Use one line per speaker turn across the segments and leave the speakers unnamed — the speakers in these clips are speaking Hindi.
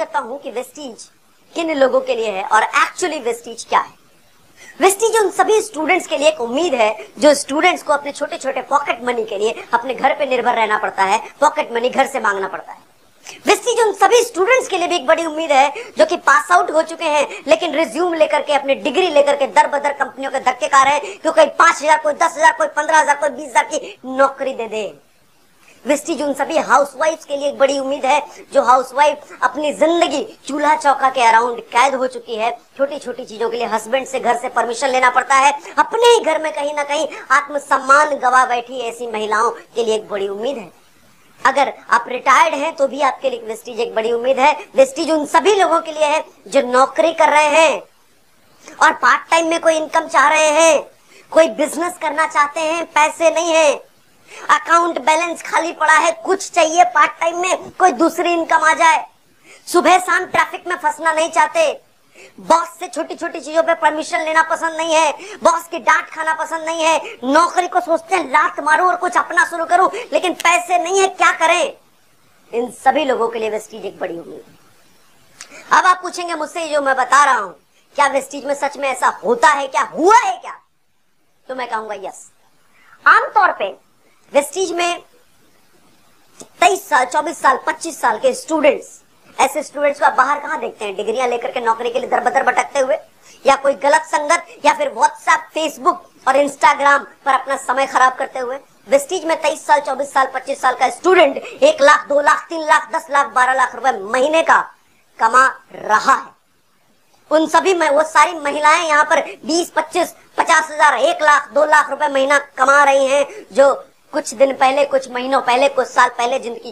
करता हूं कि वेस्टीज किन लोगों के लिए है और एक्चुअली वेस्टीज क्या है। वेस्टीज उन सभी स्टूडेंट्स के लिए एक उम्मीद है जो स्टूडेंट्स को अपने छोटे छोटे पॉकेट मनी के लिए अपने घर पे निर्भर रहना पड़ता है, पॉकेट मनी घर से मांगना पड़ता है। वेस्टीज उन सभी स्टूडेंट्स के लिए भी एक बड़ी उम्मीद है जो कि पास आउट हो चुके हैं लेकिन रिज्यूम लेकर के, अपनी डिग्री लेकर के दर बदर कंपनियों के धक्के खा रहे हैं कि कोई 5,000, कोई 10,000, कोई 15,000, कोई 20,000 की नौकरी दे दे। वेस्टीज उन सभी हाउसवाइफ्स के लिए एक बड़ी उम्मीद है जो हाउसवाइफ अपनी जिंदगी चूल्हा चौका के अराउंड कैद हो चुकी है। छोटी छोटी चीजों के लिए हस्बैंड से घर से परमिशन लेना पड़ता है, अपने ही घर में कहीं ना कहीं आत्मसम्मान गवा बैठी ऐसी महिलाओं के लिए एक बड़ी उम्मीद है। अगर आप रिटायर्ड हैं तो भी आपके लिए वेस्टीज एक बड़ी उम्मीद है। वेस्टीज उन सभी लोगों के लिए है जो नौकरी कर रहे हैं और पार्ट टाइम में कोई इनकम चाह रहे हैं, कोई बिजनेस करना चाहते हैं, पैसे नहीं है, अकाउंट बैलेंस खाली पड़ा है, कुछ चाहिए पार्ट टाइम में कोई दूसरी इनकम आ जाए, सुबह शाम ट्रैफिक में फंसना नहीं चाहते, बॉस से छोटी छोटी चीजों पे परमिशन लेना पसंद नहीं है, बॉस की डांट खाना पसंद नहीं है, नौकरी को सोचते हैं लात मारूं और कुछ अपना शुरू करूं लेकिन पैसे नहीं है, क्या करें। इन सभी लोगों के लिए वेस्टीज एक बड़ी उम्मीद है। अब आप पूछेंगे मुझसे जो मैं बता रहा हूं क्या वेस्टीज में सच में ऐसा होता है, क्या हुआ है क्या? तो मैं कहूंगा यस। आमतौर पे वेस्टीज में 23 साल, 24 साल, 25 साल के स्टूडेंट्स, ऐसे स्टूडेंट्स को आप बाहर कहां देखते हैं? डिग्रियां लेकर के नौकरी के लिए दर बदर भटकते हुए, या कोई गलत संगत, या फिर व्हाट्सएप, फेसबुक और इंस्टाग्राम पर अपना समय खराब करते हुए। वेस्टीज में 23 साल, 24 साल, 25 साल का स्टूडेंट 1 लाख, 2 लाख, 3 लाख, 10 लाख, 12 लाख रुपए महीने का कमा रहा है। उन सभी में वो सारी महिलाएं यहाँ पर 20, 25, 50,000, 1 लाख, 2 लाख रुपए महीना कमा रही हैं जो कुछ दिन पहले, कुछ महीनों पहले, कुछ साल पहले जिनकी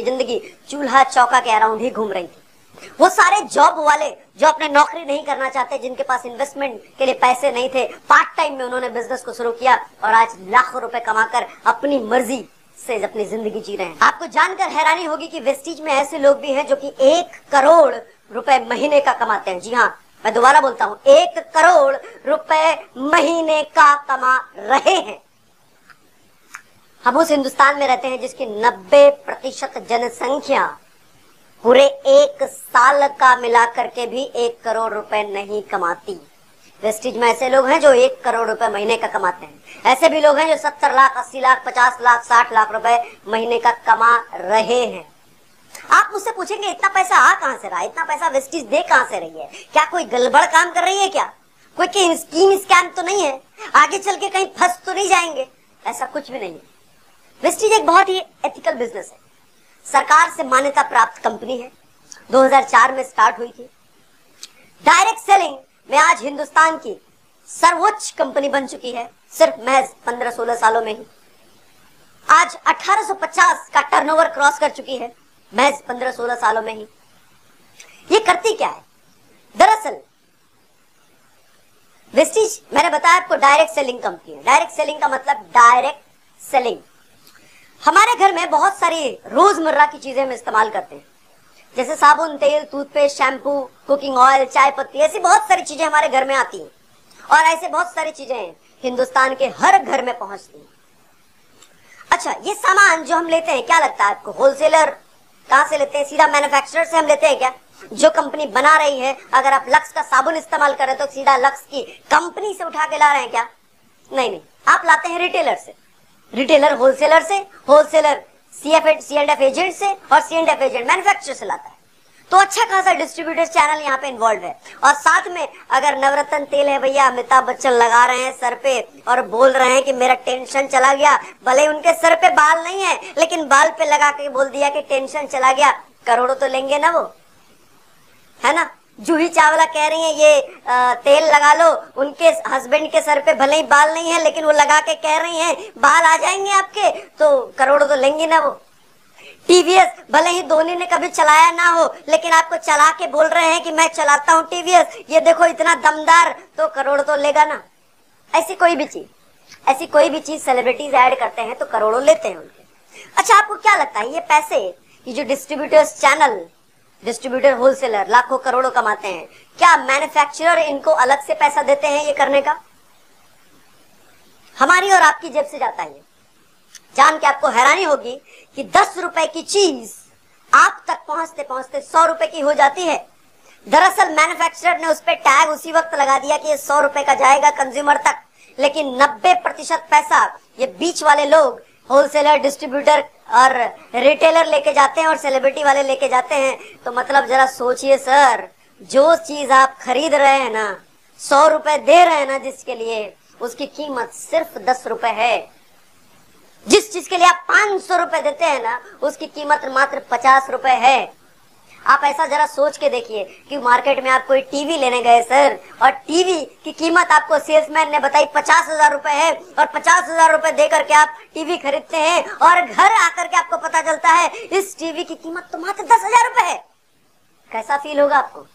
जिंदगी चूल्हा चौका के अराउंड ही घूम रही थी। वो सारे जॉब वाले जो अपने नौकरी नहीं करना चाहते, जिनके पास इन्वेस्टमेंट के लिए पैसे नहीं थे, पार्ट टाइम में उन्होंने बिजनेस को शुरू किया और आज लाखों रुपए कमाकर अपनी मर्जी से अपनी जिंदगी जी रहे हैं। आपको जानकर हैरानी होगी कि वेस्टीज में ऐसे लोग भी हैं जो कि 1 करोड़ रुपए महीने का कमाते हैं। जी हाँ, मैं दोबारा बोलता हूँ, 1 करोड़ रुपए महीने का कमा रहे हैं। हम उस हिंदुस्तान में रहते हैं जिसकी 90% जनसंख्या पूरे 1 साल का मिलाकर के भी 1 करोड़ रुपए नहीं कमाती। वेस्टीज में ऐसे लोग हैं जो 1 करोड़ रुपए महीने का कमाते हैं। ऐसे भी लोग हैं जो 70 लाख, 80 लाख, 50 लाख, 60 लाख रुपए महीने का कमा रहे हैं। आप मुझसे पूछेंगे इतना पैसा आ कहां से रहा, इतना पैसा वेस्टीज दे कहां से रही है? क्या कोई गड़बड़ काम कर रही है क्या? कोई स्कीम स्कैम तो नहीं है? आगे चल के कहीं फंस तो नहीं जाएंगे? ऐसा कुछ भी नहीं है। वेस्टीज एक बहुत ही एथिकल बिजनेस है, सरकार से मान्यता प्राप्त कंपनी है, 2004 में स्टार्ट हुई थी। डायरेक्ट सेलिंग में आज हिंदुस्तान की सर्वोच्च कंपनी बन चुकी है, सिर्फ महज 15-16 सालों में ही। आज 1850 का टर्नओवर क्रॉस कर चुकी है महज 15-16 सालों में ही। ये करती क्या है? दरअसल वेस्टीज, मैंने बताया आपको, डायरेक्ट सेलिंग कंपनी है। डायरेक्ट सेलिंग का मतलब डायरेक्ट सेलिंग। हमारे घर में बहुत सारी रोजमर्रा की चीजें हम इस्तेमाल करते हैं, जैसे साबुन, तेल, टूथपेस्ट, शैम्पू, कुकिंग ऑयल, चाय पत्ती, ऐसी बहुत सारी चीजें हमारे घर में आती हैं और ऐसे बहुत सारी चीजें हिंदुस्तान के हर घर में पहुंचती हैं। अच्छा, ये सामान जो हम लेते हैं, क्या लगता है आपको, होलसेलर कहां से लेते हैं? सीधा मैन्युफैक्चरर से हम लेते हैं क्या? जो कंपनी बना रही है, अगर आप लक्स का साबुन इस्तेमाल कर रहे हैं तो सीधा लक्स की कंपनी से उठा के ला रहे हैं क्या? नहीं, आप लाते हैं रिटेलर से। रिटेलर होलसेलर से, होलसेलर C&F एजेंट से और C&F एजेंट मैन्युफैक्चरर से लाता है। तो अच्छा खासा डिस्ट्रीब्यूटर चैनल यहाँ पे इन्वॉल्व है। और साथ में अगर नवरत्न तेल है भैया, अमिताभ बच्चन लगा रहे हैं सर पे और बोल रहे हैं कि मेरा टेंशन चला गया, भले उनके सर पे बाल नहीं है लेकिन बाल पे लगा के बोल दिया कि टेंशन चला गया, करोड़ों तो लेंगे ना वो, है ना। जूही चावला कह रही है ये तेल लगा लो, उनके हस्बैंड के सर पे भले ही बाल नहीं है लेकिन वो लगा के कह रही हैं बाल आ जाएंगे आपके, तो करोड़ों तो लेंगे ना वो। टीवीएस, भले ही धोनी ने कभी चलाया ना हो लेकिन आपको चला के बोल रहे हैं कि मैं चलाता हूँ टीवीएस, ये देखो इतना दमदार, तो करोड़ तो लेगा ना। ऐसी कोई भी चीज सेलिब्रिटीज ऐड करते हैं तो करोड़ों लेते हैं उनके। अच्छा, आपको क्या लगता है ये पैसे, ये जो डिस्ट्रीब्यूटर्स चैनल, डिस्ट्रीब्यूटर, होलसेलर लाखों करोड़ों कमाते हैं, क्या मैन्युफैक्चरर इनको अलग से पैसा देते हैं ये करने का? हमारी और आपकी जेब से जाता है। जान के आपको हैरानी होगी कि 10 रुपए की चीज आप तक पहुंचते पहुंचते 100 रुपए की हो जाती है। दरअसल मैन्युफैक्चरर ने उस पर टैग उसी वक्त लगा दिया कि ये 100 रुपए का जाएगा कंज्यूमर तक, लेकिन 90% पैसा ये बीच वाले लोग, होलसेलर, डिस्ट्रीब्यूटर और रिटेलर लेके जाते हैं और सेलिब्रिटी वाले लेके जाते हैं। तो मतलब जरा सोचिए सर, जो चीज आप खरीद रहे हैं ना, 100 रुपए दे रहे हैं ना जिसके लिए, उसकी कीमत सिर्फ 10 रुपए है। जिस चीज के लिए आप 500 रुपए देते हैं ना, उसकी कीमत मात्र 50 रुपए है। आप ऐसा जरा सोच के देखिए कि मार्केट में आप कोई टीवी लेने गए सर, और टीवी की कीमत आपको सेल्समैन ने बताई 50,000 रुपए है, और 50,000 रुपए दे करके आप टीवी खरीदते हैं, और घर आकर के आपको पता चलता है इस टीवी की कीमत तो मात्र 10,000 रुपए है। कैसा फील होगा आपको?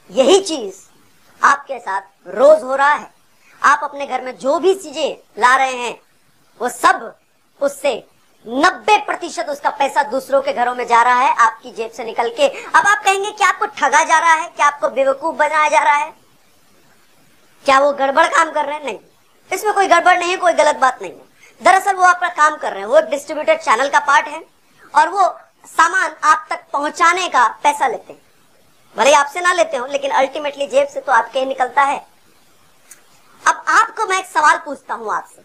यही चीज आपके साथ रोज हो रहा है। आप अपने घर में जो भी चीजें ला रहे हैं, वो सब उससे 90% उसका पैसा दूसरों के घरों में जा रहा है, आपकी जेब से निकल के। अब आप कहेंगे कि आपको ठगा जा रहा है, क्या आपको बेवकूफ बनाया जा रहा है, क्या वो गड़बड़ काम कर रहे हैं? नहीं, इसमें कोई गड़बड़ नहीं है, कोई गलत बात नहीं है। दरअसल वो आपका काम कर रहे हैं, वो एक डिस्ट्रीब्यूटर चैनल का पार्ट है, और वो सामान आप तक पहुंचाने का पैसा लेते हैं। भले आपसे ना लेते हो, लेकिन अल्टीमेटली जेब से तो आपके ही निकलता है। अब आपको मैं एक सवाल पूछता हूं आपसे,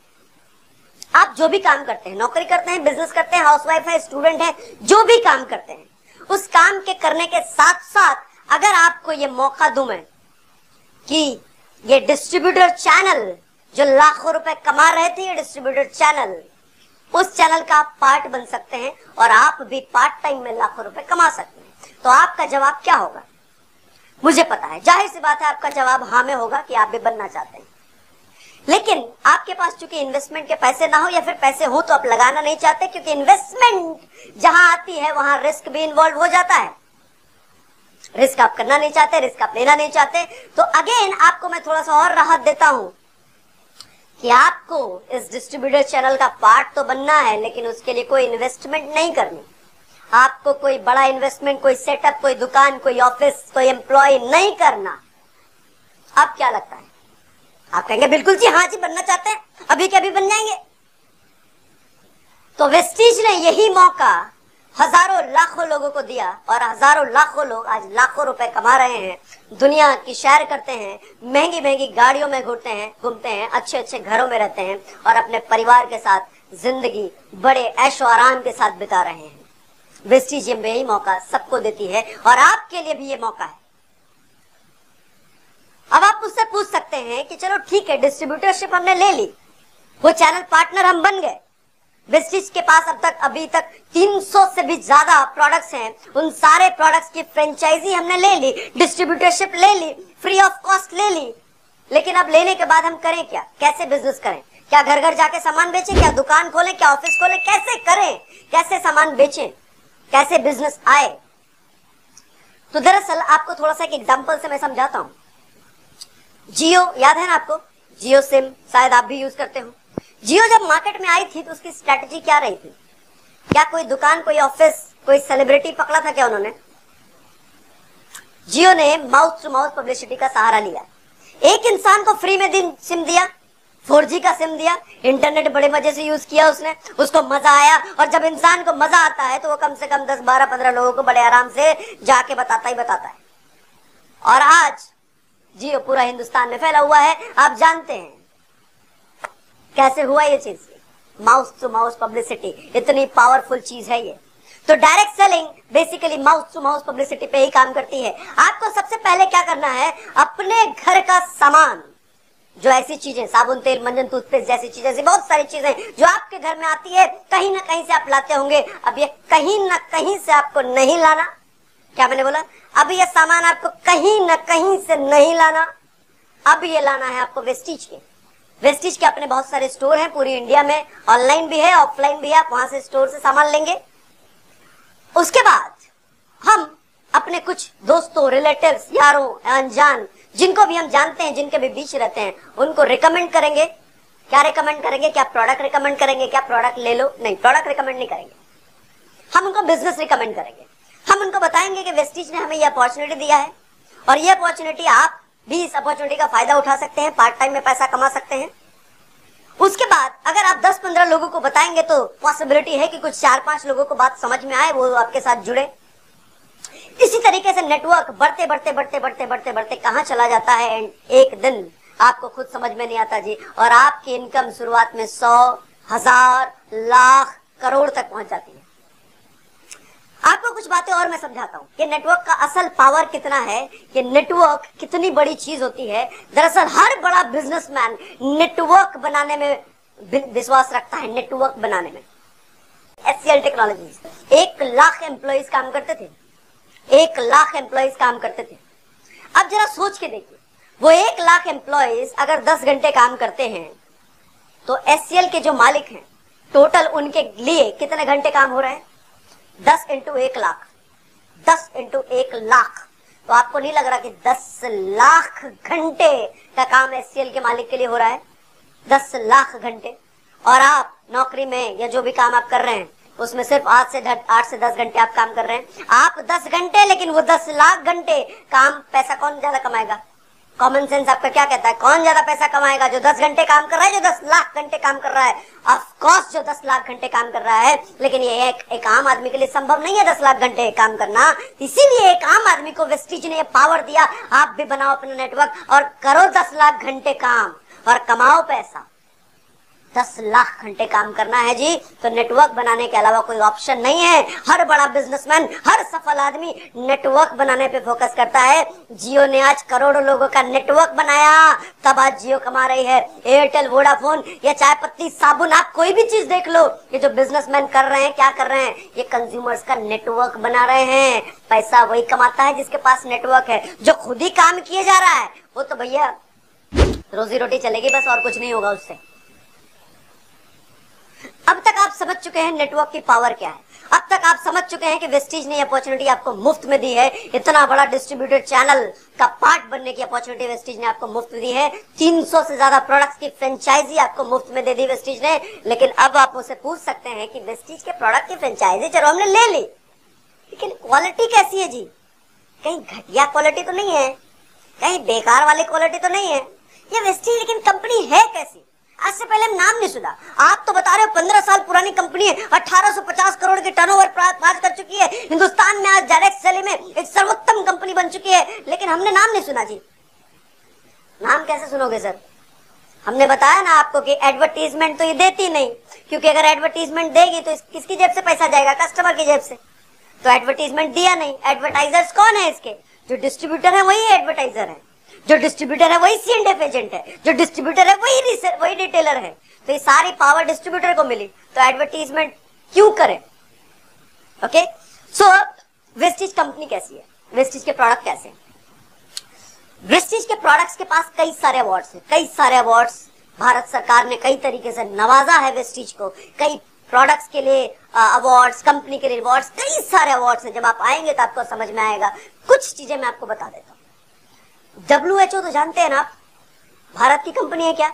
आप जो भी काम करते हैं, नौकरी करते हैं, बिजनेस करते हैं, हाउसवाइफ है, स्टूडेंट है, जो भी काम करते हैं, उस काम के करने के साथ साथ अगर आपको ये मौका दूं मैं कि ये डिस्ट्रीब्यूटर चैनल जो लाखों रुपए कमा रहे थे, ये डिस्ट्रीब्यूटर चैनल, उस चैनल का आप पार्ट बन सकते हैं और आप भी पार्ट टाइम में लाखों रुपए कमा सकते हैं, तो आपका जवाब क्या होगा? मुझे पता है, जाहिर सी बात है, आपका जवाब हाँ में होगा कि आप भी बनना चाहते हैं। लेकिन आपके पास चूंकि इन्वेस्टमेंट के पैसे ना हो, या फिर पैसे हो तो आप लगाना नहीं चाहते, क्योंकि इन्वेस्टमेंट जहां आती है वहां रिस्क भी इन्वॉल्व हो जाता है। रिस्क आप करना नहीं चाहते, रिस्क आप लेना नहीं चाहते, तो अगेन आपको मैं थोड़ा सा और राहत देता हूं कि आपको इस डिस्ट्रीब्यूटर चैनल का पार्ट तो बनना है, लेकिन उसके लिए कोई इन्वेस्टमेंट नहीं करनी। आपको कोई बड़ा इन्वेस्टमेंट, कोई सेटअप, कोई दुकान, कोई ऑफिस, कोई एम्प्लॉय नहीं करना। अब क्या लगता है? आप कहेंगे बिल्कुल जी, हाँ जी, बनना चाहते हैं, अभी के अभी बन जाएंगे। तो वेस्टीज ने यही मौका हजारों लाखों लोगों को दिया, और हजारों लाखों लोग आज लाखों रुपए कमा रहे हैं, दुनिया की सैर करते हैं, महंगी महंगी गाड़ियों में घूमते हैं, अच्छे अच्छे घरों में रहते हैं, और अपने परिवार के साथ जिंदगी बड़े ऐशो आराम के साथ बिता रहे हैं। वेस्टीज यही मौका सबको देती है, और आपके लिए भी ये मौका है। अब आप मुझसे पूछ सकते हैं कि चलो ठीक है, डिस्ट्रीब्यूटरशिप हमने ले ली, वो चैनल पार्टनर हम बन गए, वेस्टीज के पास अब तक अभी तक 300 से भी ज्यादा प्रोडक्ट्स हैं, उन सारे प्रोडक्ट्स की फ्रेंचाइजी हमने ले ली, डिस्ट्रीब्यूटरशिप ले ली, फ्री ऑफ कॉस्ट ले ली, लेकिन अब लेने के बाद हम करें क्या? कैसे बिजनेस करें? क्या घर घर जाके सामान बेचें? क्या दुकान खोलें? क्या ऑफिस खोलें? कैसे करें? कैसे सामान बेचें? कैसे बिजनेस आए? तो दरअसल आपको थोड़ा सा एक एग्जाम्पल से मैं समझाता हूं। जियो याद है ना आपको? जियो सिम शायद आप भी यूज करते हो। जियो जब मार्केट में आई थी तो उसकी स्ट्रेटजी क्या रही थी? क्या कोई दुकान, कोई ऑफिस, कोई सेलिब्रिटी पकड़ा था क्या उन्होंने? जियो ने माउथ टू माउथ पब्लिसिटी का सहारा लिया। एक इंसान को फ्री में दिन सिम दिया, 4G का सिम दिया, इंटरनेट बड़े मजे से यूज किया उसने, उसको मजा आया, और जब इंसान को मजा आता है तो वो कम से कम 10, 12, 15 लोगों को बड़े आराम से जाके बताता ही बताता है। और आज जियो पूरा हिंदुस्तान में फैला हुआ है। आप जानते हैं कैसे हुआ ये चीज? माउथ टू माउथ पब्लिसिटी इतनी पावरफुल चीज है ये। तो direct selling basically mouth to mouth publicity पे ही काम करती है। आपको सबसे पहले क्या करना है, अपने घर का सामान, जो ऐसी चीजें, साबुन, तेल, मंजन, टूथपेस्ट जैसी चीजें, ऐसी बहुत सारी चीजें जो आपके घर में आती है, कहीं ना कहीं से आप लाते होंगे। अब ये कहीं ना कहीं से आपको नहीं लाना, क्या मैंने बोला? अब ये सामान आपको कहीं ना कहीं से नहीं लाना, अब ये लाना है आपको वेस्टीज के। वेस्टीज के अपने बहुत सारे स्टोर हैं पूरी इंडिया में, ऑनलाइन भी है, ऑफलाइन भी है, आप वहां से स्टोर से सामान लेंगे। उसके बाद हम अपने कुछ दोस्तों, रिलेटिव्स, यारों, अनजान, जिनको भी हम जानते हैं, जिनके भी बीच रहते हैं, उनको रिकमेंड करेंगे। क्या रिकमेंड करेंगे? क्या प्रोडक्ट रिकमेंड करेंगे? क्या प्रोडक्ट ले लो? नहीं, प्रोडक्ट रिकमेंड नहीं करेंगे, हम उनको बिजनेस रिकमेंड करेंगे। हम उनको बताएंगे कि वेस्टीज ने हमें ये अपॉर्चुनिटी दिया है, और ये अपॉर्चुनिटी आप भी इस अपॉर्चुनिटी का फायदा उठा सकते हैं, पार्ट टाइम में पैसा कमा सकते हैं। उसके बाद अगर आप 10-15 लोगों को बताएंगे तो पॉसिबिलिटी है कि कुछ 4-5 लोगों को बात समझ में आए, वो आपके साथ जुड़े। इसी तरीके से नेटवर्क बढ़ते बढ़ते बढ़ते बढ़ते बढ़ते बढ़ते कहां चला जाता है, एंड एक दिन आपको खुद समझ में नहीं आता जी, और आपकी इनकम शुरुआत में 100, 1000, लाख, करोड़ तक पहुंच जाती है। आपको कुछ बातें और मैं समझाता हूं कि नेटवर्क का असल पावर कितना है, कि नेटवर्क कितनी बड़ी चीज होती है। दरअसल हर बड़ा बिजनेसमैन नेटवर्क बनाने में विश्वास रखता है, नेटवर्क बनाने में। HCL टेक्नोलॉजीज 1 लाख एम्प्लॉइज काम करते थे, 1 लाख एम्प्लॉइज काम करते थे। अब जरा सोच के देखिए, वो 1 लाख एम्प्लॉइज अगर 10 घंटे काम करते हैं तो HCL के जो मालिक हैं, टोटल उनके लिए कितने घंटे काम हो रहे हैं? 10 इंटू 1 लाख, 10 इंटू 1 लाख। तो आपको नहीं लग रहा कि 10 लाख घंटे का काम HCL के मालिक के लिए हो रहा है? 10 लाख घंटे। और आप नौकरी में या जो भी काम आप कर रहे हैं उसमें सिर्फ 8 से 10 घंटे आप काम कर रहे हैं। आप 10 घंटे, लेकिन वो 10 लाख घंटे काम। पैसा कौन ज्यादा कमाएगा? कॉमन सेंस आपका क्या कहता है? कौन ज्यादा पैसा कमाएगा? जो 10 घंटे काम कर रहा है, जो 10 लाख घंटे काम कर रहा है? ऑफ कोर्स जो 10 लाख घंटे काम कर रहा है। लेकिन ये एक आम आदमी के लिए संभव नहीं है 10 लाख घंटे काम करना। इसीलिए एक आम आदमी को वेस्टीज ने ये पावर दिया, आप भी बनाओ अपना नेटवर्क और करो 10 लाख घंटे काम और कमाओ पैसा। 10 लाख घंटे काम करना है जी, तो नेटवर्क बनाने के अलावा कोई ऑप्शन नहीं है। हर बड़ा बिजनेसमैन, हर सफल आदमी नेटवर्क बनाने पे फोकस करता है। जियो ने आज करोड़ों लोगों का नेटवर्क बनाया, तब आज जियो कमा रही है। एयरटेल, वोडाफोन या चाय पत्ती, साबुन, आप कोई भी चीज देख लो, ये जो बिजनेसमैन कर रहे हैं, क्या कर रहे हैं? ये कंज्यूमर्स का नेटवर्क बना रहे हैं। पैसा वही कमाता है जिसके पास नेटवर्क है। जो खुद ही काम किए जा रहा है वो तो भैया रोजी रोटी चलेगी बस, और कुछ नहीं होगा उससे। अब तक आप समझ चुके हैं नेटवर्क की पावर क्या है। अब तक आप समझ चुके हैं कि वेस्टीज ने अपॉर्चुनिटी आपको मुफ्त में दी है। इतना बड़ा डिस्ट्रीब्यूटेड चैनल का पार्ट बनने की अपॉर्चुनिटी वेस्टीज ने आपको मुफ्त में दी है। 300 से ज्यादा प्रोडक्ट्स की फ्रेंचाइजी आपको मुफ्त में दे दी वेस्टीज ने। लेकिन अब आप उसे पूछ सकते हैं कि वेस्टीज के प्रोडक्ट की फ्रेंचाइजी चलो हमने ले ली, लेकिन क्वालिटी कैसी है जी? कहीं घटिया क्वालिटी तो नहीं है, कहीं बेकार वाली क्वालिटी तो नहीं है? ये वेस्टीज लेकिन कंपनी है कैसी? आज से पहले हम नाम नहीं सुना। आप तो बता रहे हो 15 साल पुरानी कंपनी है, 1850 करोड़ की टर्नओवर पार कर चुकी है। हिंदुस्तान में आज डायरेक्ट सेलिंग में एक सर्वोत्तम कंपनी बन चुकी है, लेकिन हमने नाम नहीं सुना जी। नाम कैसे सुनोगे सर? हमने बताया ना आपको कि एडवर्टीजमेंट तो ये देती नहीं, क्योंकि अगर एडवर्टीजमेंट देगी तो किसकी जेब से पैसा जाएगा? कस्टमर की जेब से। तो एडवर्टीजमेंट दिया नहीं। एडवर्टाइजर्स कौन है इसके? जो डिस्ट्रीब्यूटर है वही एडवर्टाइजर है, जो डिस्ट्रीब्यूटर है वही C&F एजेंट है, जो डिस्ट्रीब्यूटर है वही रिटेलर है। तो ये सारी पावर डिस्ट्रीब्यूटर को मिली, तो एडवर्टीजमेंट क्यों करें? ओके, सो वेस्टीज कंपनी कैसी है? वेस्टीज के प्रोडक्ट कैसे? वेस्टीज के प्रोडक्ट्स के पास कई सारे अवार्ड्स हैं, कई सारे अवार्ड्स। भारत सरकार ने कई तरीके से नवाजा है वेस्टीज को। कई प्रोडक्ट्स के लिए अवार्ड्स, कंपनी के लिए अवार्ड्स, कई सारे अवार्ड्स हैं। जब आप आएंगे तो आपको समझ में आएगा। कुछ चीजें मैं आपको बता देता हूँ। WHO तो जानते हैं ना आप, भारत की कंपनी है क्या?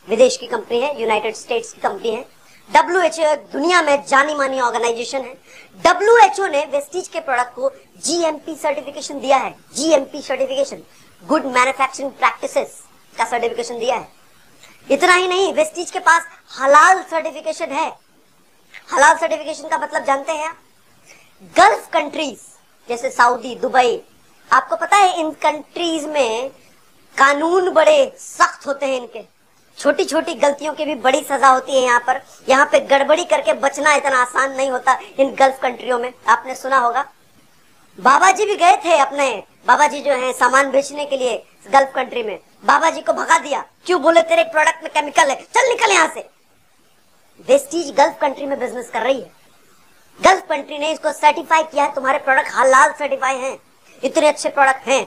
विदेश की कंपनी है, यूनाइटेड स्टेट्स की कंपनी है। WHO एक दुनिया में जानी मानी ऑर्गेनाइजेशन है। WHO ने वेस्टीज के प्रोडक्ट को GMP सर्टिफिकेशन दिया है। GMP certification, good manufacturing practices का सर्टिफिकेशन दिया है। इतना ही नहीं, वेस्टीज के पास हलाल सर्टिफिकेशन है। हलाल सर्टिफिकेशन का मतलब जानते हैं? गल्फ कंट्रीज जैसे सऊदी, दुबई, आपको पता है इन कंट्रीज में कानून बड़े सख्त होते हैं। इनके छोटी छोटी गलतियों की भी बड़ी सजा होती है। यहाँ पे गड़बड़ी करके बचना इतना आसान नहीं होता इन गल्फ कंट्रियों में। आपने सुना होगा, बाबा जी भी गए थे अपने, बाबा जी जो है सामान बेचने के लिए गल्फ कंट्री में। बाबा जी को भगा दिया, क्यों? बोले तेरे प्रोडक्ट में केमिकल है, चल निकल यहाँ से। वेस्टीज गल्फ कंट्री में बिजनेस कर रही है। गल्फ कंट्री ने इसको सर्टिफाई किया है, तुम्हारे प्रोडक्ट हलाल सर्टिफाई हैं, इतने अच्छे प्रोडक्ट हैं।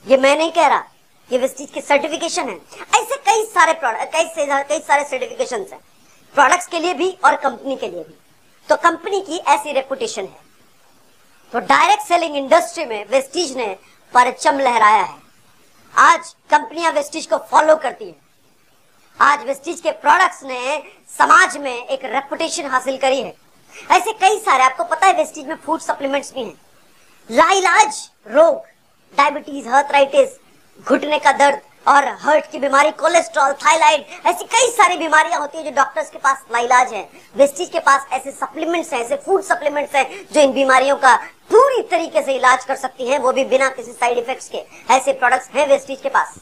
ये मैं नहीं कह रहा, ये वेस्टीज की सर्टिफिकेशन है। ऐसे कई सारे प्रोडक्ट, कई सारे सर्टिफिकेशन है, प्रोडक्ट्स के लिए भी और कंपनी के लिए भी। तो कंपनी की ऐसी रेपुटेशन है। तो डायरेक्ट सेलिंग इंडस्ट्री में वेस्टीज ने परचम लहराया है। आज कंपनियां वेस्टीज को फॉलो करती हैं। आज वेस्टीज के प्रोडक्ट्स ने समाज में एक रेपुटेशन हासिल करी है। ऐसे कई सारे, आपको पता है वेस्टीज में फूड सप्लीमेंट्स भी हैं। लाइलाज रोग, डायबिटीज, आर्थराइटिस, घुटने का दर्द, और हार्ट की बीमारी, कोलेस्ट्रॉल, थायराइड, ऐसी कई सारी बीमारियां होती है जो डॉक्टर्स के पास लाइलाज है। वेस्टीज के पास ऐसे सप्लीमेंट्स हैं, ऐसे फूड सप्लीमेंट्स हैं जो इन बीमारियों का पूरी तरीके से इलाज कर सकती हैं, वो भी बिना किसी साइड इफेक्ट्स के। ऐसे प्रोडक्ट्स हैं वेस्टीज के पास।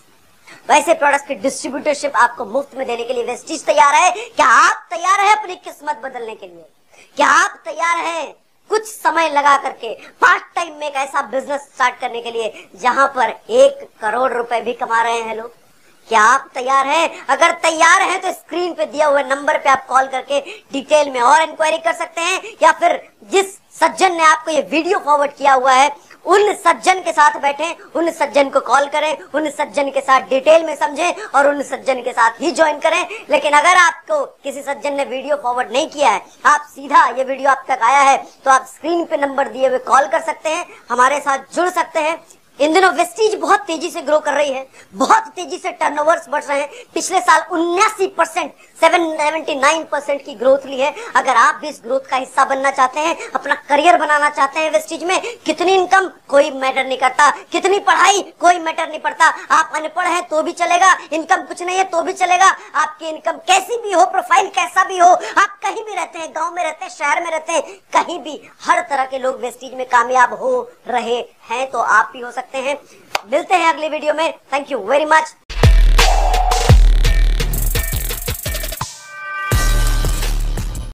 वैसे प्रोडक्ट्स की डिस्ट्रीब्यूटरशिप आपको मुफ्त में देने के लिए वेस्टीज तैयार है। क्या आप तैयार हैं अपनी किस्मत बदलने के लिए? क्या आप तैयार हैं कुछ समय लगा करके पार्ट टाइम में एक ऐसा बिजनेस स्टार्ट करने के लिए जहां पर 1 करोड़ रुपए भी कमा रहे हैं लोग? क्या आप तैयार हैं? अगर तैयार हैं तो स्क्रीन पे दिया हुए नंबर पे आप कॉल करके डिटेल में और इंक्वायरी कर सकते हैं, या फिर जिस सज्जन ने आपको ये वीडियो फॉरवर्ड किया हुआ है उन सज्जन के साथ बैठें, उन सज्जन को कॉल करें, उन सज्जन के साथ डिटेल में समझें और उन सज्जन के साथ ही ज्वाइन करें। लेकिन अगर आपको किसी सज्जन ने वीडियो फॉरवर्ड नहीं किया है, आप सीधा ये वीडियो आप तक आया है, तो आप स्क्रीन पे नंबर दिए हुए कॉल कर सकते हैं, हमारे साथ जुड़ सकते हैं। इन दिनों वेस्टीज बहुत तेजी से ग्रो कर रही है, बहुत तेजी से टर्नओवर्स बढ़ रहे हैं। पिछले साल 79%, 79% की ग्रोथ ली है। अगर आप भी इस ग्रोथ का हिस्सा बनना चाहते हैं, अपना करियर बनाना चाहते हैं वेस्टीज में, कितनी इनकम कोई मैटर नहीं करता, कितनी पढ़ाई कोई मैटर नहीं पड़ता। आप अनपढ़ हैं तो भी चलेगा, इनकम कुछ नहीं है तो भी चलेगा, आपकी इनकम कैसी भी हो, प्रोफाइल कैसा भी हो, आप कहीं भी रहते हैं, गांव में रहते हैं, शहर में रहते हैं, कहीं भी हर तरह के लोग वेस्टीज में कामयाब हो रहे हैं, तो आप भी हो सकते हैं। मिलते हैं अगले वीडियो में। Thank you very much.